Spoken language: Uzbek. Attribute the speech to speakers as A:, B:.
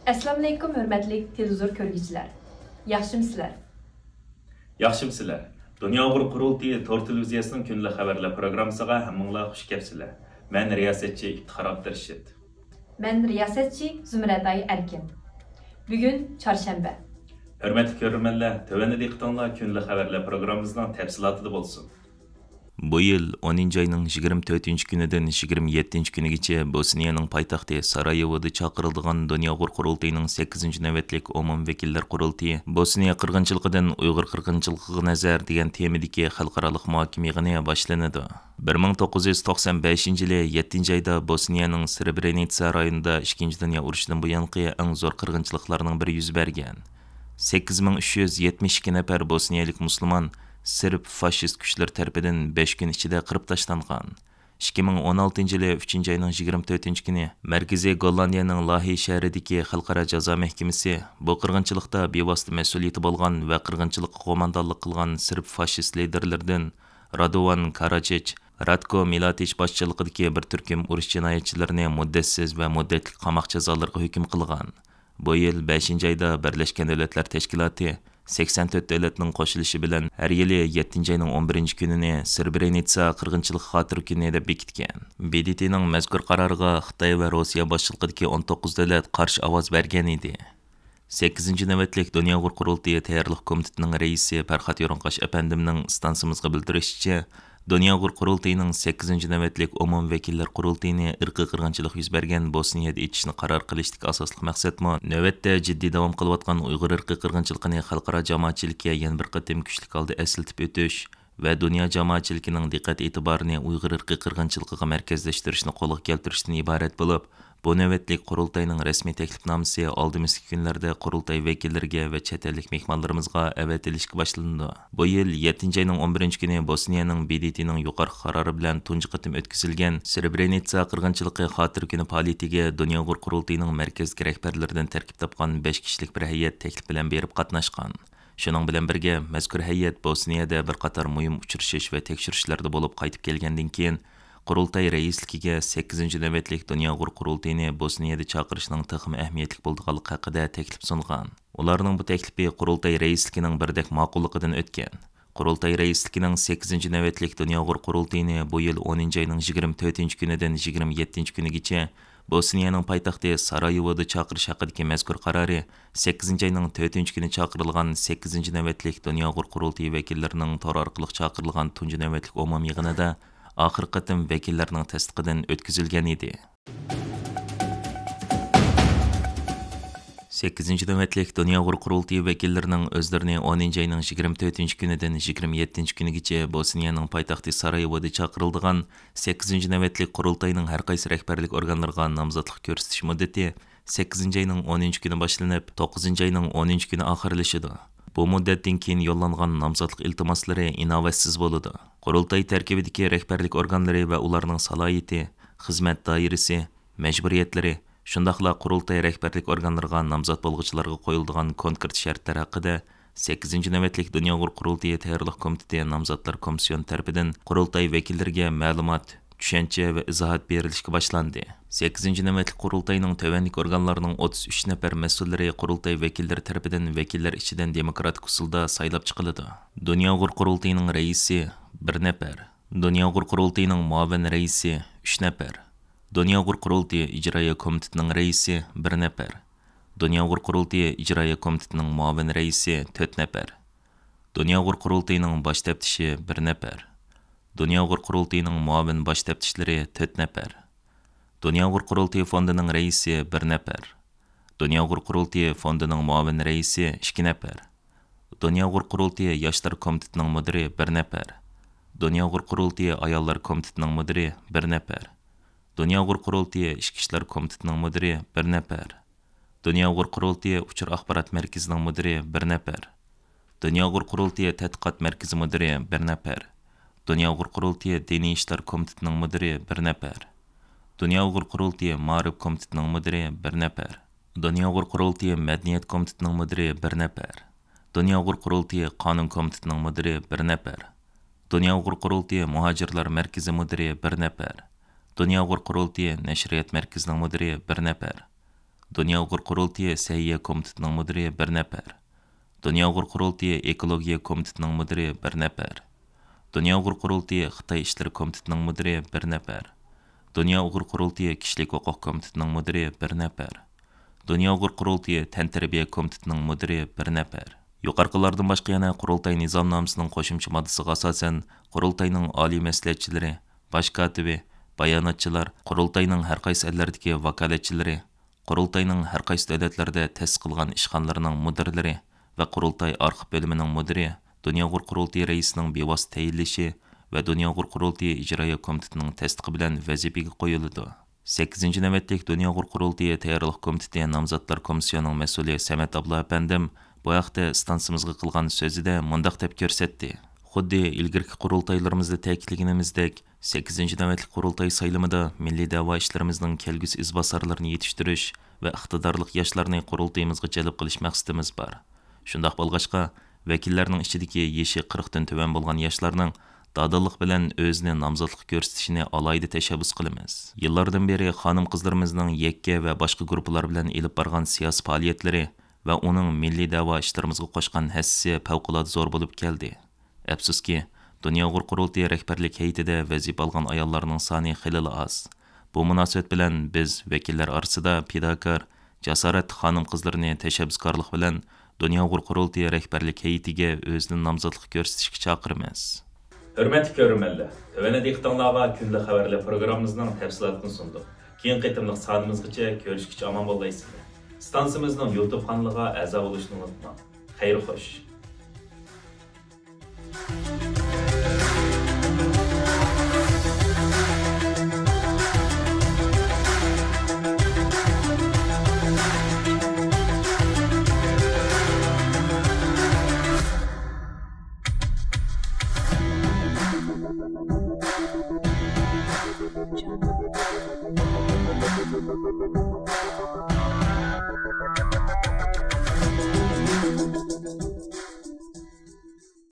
A: Assalamu alaykum, hörmətli televizor görgüçülər. Yaxşımsızlar?
B: Yaxşımsızlar. Dünya Uyg'ur Qurultayı Tor televiziyasining kunlik xabarlar programmasiga hammanglar xush kelibsizlar. Men riyosetchi İftixor Abdurashid.
A: Men riyosetchi Zumraday Erkin. Bugun çarşamba.
B: Hörmətli ko'rmanlar, tövəndə diqqətinizlər kunlik xabarlar programmamızın təfsilatı bo'lsin.
C: Bu yil 10 ayning 24 kunidan 27 kunigacha Bosniyaning poytaxti Sarayevoda chaqirilgan Dunyo Uyg'ur Qurultayining 8 navbatlik umum vakillar qurultayi Bosniya qirg'inchiligidan Uyg'ur qirg'inchiligiga nazar degan temadagi xalqaro muhokama yig'ini boshlanadi. 1995 yili 7 oyda Bosniyaning Srebrenica rayonida 2 dunyo urushidan buyongi eng zo'r qirg'inchiliklarning biri yuz bergan. 8372 nafar bosniyalik musulmon Sırp faşist güçler tərəfindən 5 gün içində qırıb taşlanğan. 2016 yılı 3 ayının 24 günü Mərkəzi Gollandiyanın Lahi şəhərindəki Xalqara Cəza Məhkəməsi bu qırğınçılıqda bevosita məsuliyyəti bolğan və qırğınçılıq qo'mondonlik qilgan Sırp faşist liderlərdən Radovan Karadzic, Ratko Milatić başçılığındakı bir türküm uruş cinayətçilərini müddətsiz və müddətli qamaq cəzalarına hökm qılğan. Bu yıl 5 ayda Birləşmiş Dövlətlər Təşkilatı 84 devletinin qo'shilishi bilan har yili 7 ayning 11 kunini Srebrenica qirg'inchilik xotir kuni deb bekitgan. BDTning mazkur qaroriga Xitoy va Rossiya boshchiligidagi 19 davlat qarshi ovoz bergan edi. 8 navbatlik Dunyo Uyg'ur Qurultayi tayyorlik komitetining raisi Farhod Yo'rinqosh apandimning stansimizga bildirishicha, Dunyo Uyg'ur Qurultayining 8 navbatlik umum vakillar qurultayini irqiy qirg'inchilik yuz bergan Bosniyada etishni qaror qilishlik asosli maqsadmi, navbatda jiddiy davom qilayotgan Uyg'ur irqiy qirg'inchiligini xalqaro jamoatchilikka yana bir qatim kuchli holda eslatib o'tish va dunyo jamoatchiligining diqqat e'tiborini Uyg'ur irqiy qirg'inchiligiga markazlashtirishni qo'lga keltirishdan iborat bo'lib, bu navbatlik qurultayning rasmiy taklifnomasi oldimizgi kunlarda qurultay vakillariga va chet ellik mehmonlarimizga avatilishga boshlandi. Bu yil 7 ayning 11 kuni Bosniyaning BDTning yuqori qarori bilan tunji qatim o'tkazilgan Srebrenica qirg'inchiligi xotir kuni faoliyatiga Dunyo Uyg'ur Qurultayining markazdagi rahbarlaridan tarkib topgan 5 kishilik bir hay'at taklif bilan berib qatnashgan. Shuning bilan birga mazkur hay'at Bosniyada bir qator muhim uchrashish va tekshirishlarda bo'lib qaytib kelgandan keyin Qurultay raisligiga 8 navbatlik Dunyo Uyg'ur Qurultayini Bosniyada chaqirishning texmi ahamiyatli bo'lganligi haqida taklif sungan. Ularning bu taklifi Qurultay raisligining birdek ma'qulligidan o'tgan. Qurultay raisligining 8 navbatlik Dunyo Uyg'ur Qurultayini bu yil 10 ayning 24 kunidan 27 kunigacha Bosniyaning poytaxti Sarayevoda chaqirish haqidagi mazkur qarori 8 ayning 4 kuni chaqirilgan 8 navbatlik Dunyo Uyg'ur Qurultayi vakillarining tor orqali chaqirilgan tunji navbatlik umum yig'inida oxirgi qatim vakillarning tasdiqidan o'tkazilgan edi. 8 navbatlik Dunyo Uyg'ur Qurultayi vakillarining o'zlarini 10 ayning 24 kunidan 27 kunigacha Bosniyaning poytaxti Sarayevoda chaqirilgan 8 navbatlik qurultayning har qaysi rahbarlik organlariga nomzodlik ko'rsatish muddati 8 ayning 10 kuni boshlanib, 9 ayning 10 kuni oxirlashadi. Bu muddatdan keyin yo'llangan nomzodlik iltimoslari inovatsiz bo'ladi. Qurultay tarkibidagi rahbarlik organlari va ularning salohiyati, xizmat doirasi, majburiyatlari, shundaqla qurultay rahbarlik organlariga nomzod bo'lg'uchilarga qo'yiladigan konkret shartlar haqida 8 navbatlik Dunyo Uyg'ur Qurultayi tayyorlik komiteti nomzodlar komissiyon tarafidan qurultay vakillariga ma'lumot, tushuncha va izohat berilishga boshlandi. 8 navbatlik qurultayning tovanlik organlarining 33 nafar mas'ullari qurultay vakillari tarafidan vakillar ichidan demokratik usulda saylab chiqiladi. Dunyo Uyg'ur Qurultayining raisi 1 nafar, Dunyo Uyg'ur Qurultayining muavin raisi 3 nafar, Dunyo Uyg'ur Qurultayi ijroiya komitetining raisi 1 nafar, Dunyo Uyg'ur Qurultayi ijroiya komitetining muavin raisi 4 nafar, Dunyo Uyg'ur Qurultayining bosh taftishi 1 nafar, Dunyo Uyg'ur Qurultayining muavin bosh taftishlari 4 nafar, Dunyo Uyg'ur Qurultayi fondining raisi 1 nafar, Dunyo Uyg'ur Qurultayi fondining muavin raisi 2 nafar, Dunyo Uyg'ur Qurultayi yoshlar komitetining mudiri 1 nafar, Dunyo Uyg'ur Qurultayi ayollar komitetining mudiri 1 nafar, Dunyo Uyg'ur Qurultayi ichki ishlar komitetining mudiri 1 nafar, Dunyo Uyg'ur Qurultayi uchur axborot markazining mudiri 1 nafar, Dunyo Uyg'ur Qurultayi tadqiqot markazi mudiri 1 nafar, Dunyo Uyg'ur Qurultayi diniy ishlar komitetining mudiri 1 nafar, Dunyo Uyg'ur Qurultayi ma'rif komitetining mudiri 1 nafar, Dunyo Uyg'ur Qurultayi madaniyat komitetining mudiri 1 nafar, Dunyo Uyg'ur Qurultayi qonun komitetining mudiri 1 nafar, Dunyo Uyg'ur Qurultayi muhojirlar markazi mudiri 1 nafar, Dunyo Uyg'ur Qurultayi nashriyat markazining mudiri 1 nafar, Dünya Uyghur Qurultayı Səhiyyə Komitetining müdiri 1 nəfər. Dünya Uyghur Qurultayı Ekologiya Komitetining müdiri 1 nəfər. Dünya Uyghur Qurultayı Xitay İşləri Komitetining müdiri 1 nəfər. Dünya Uyghur Qurultayı Kişilik Hüquq Komitetining müdiri 1 nəfər. Dünya Uyghur Qurultayı Təntarbiya Komitetining müdiri 1 nəfər. Yuqarqılardan başqa yana Qurultay nizamnomasining qo'shimcha moddasiga asosan Qurultayning oliy maslahatchilari, bosh kotibi, bayonotchilar, Qurultayning har qaysi ellardagi vakolatchilari, Qurultayning har qaysi davlatlarda ta'sis qilgan ishxonalarining mudirlari va Qurultay arxiv bo'limining mudiri, Dünya Uyghur Qurultayı raisining bevosita tayinlashi va Dünya Uyghur Qurultayı ijroiya komitetining tasdiqi bilan vazifaga qo'yiladi. 8-ci navbatlik Dünya Uyghur Qurultayı tayyorlik komiteti nomzodlar komissiyasining mas'uli Samet Abla apandim bu haqda stansimizga qilgan so'zida mundaq deb ko'rsatdi. Xuddi ilgirki qurultaylarimizda ta'kidlaganimizdek, 8-ci navbatlik qurultay saylimida milliy da'vo ishlarimizning kelgusi izbosarlarini yetishtirish va iqtidorli yoshlarni qurultayimizga jalb qilish maqsadimiz bor. Shundaq bo'lg'achqa, vakillarning ichidagi yeshi 40 dan tuvan bo'lgan yoshlarning dadillik bilan o'zini nomzodlik ko'rsatishini alohida tashabbus qilamiz. Yillardan beri xonim-qizlarimizning yakka va boshqa guruhlar bilan elib borgan siyosiy faoliyatlari va uning milliy da'vo ishlarimizga qo'shgan hassasi favqulodda zo'r bo'lib keldi. Afsuski, Dünya Uyghur Qurultayı rahbarlik heyetida vazifa olgan ayollarning soni xeyli oz. Bu munosabat bilan biz vakillar orasida fidokor, jasorat xonim-qizlarni tashabbuskorlik bilan Dünya Uyghur Qurultayı rahbarlik heyetiga o'zini nomzodlik ko'rsatishga chaqiramiz.
B: Hürmetli görürmenler, tövene diqtanlarga kunli xabarlar programımızdan tafsilotini sunduq. Keyin qitimliq sonimizgacha ko'rishgacha aman bo'laysizlar. Stansimizning YouTube kanaliga a'zo bo'lishni unutmang. Xayr xo'sh.
D: Jungle.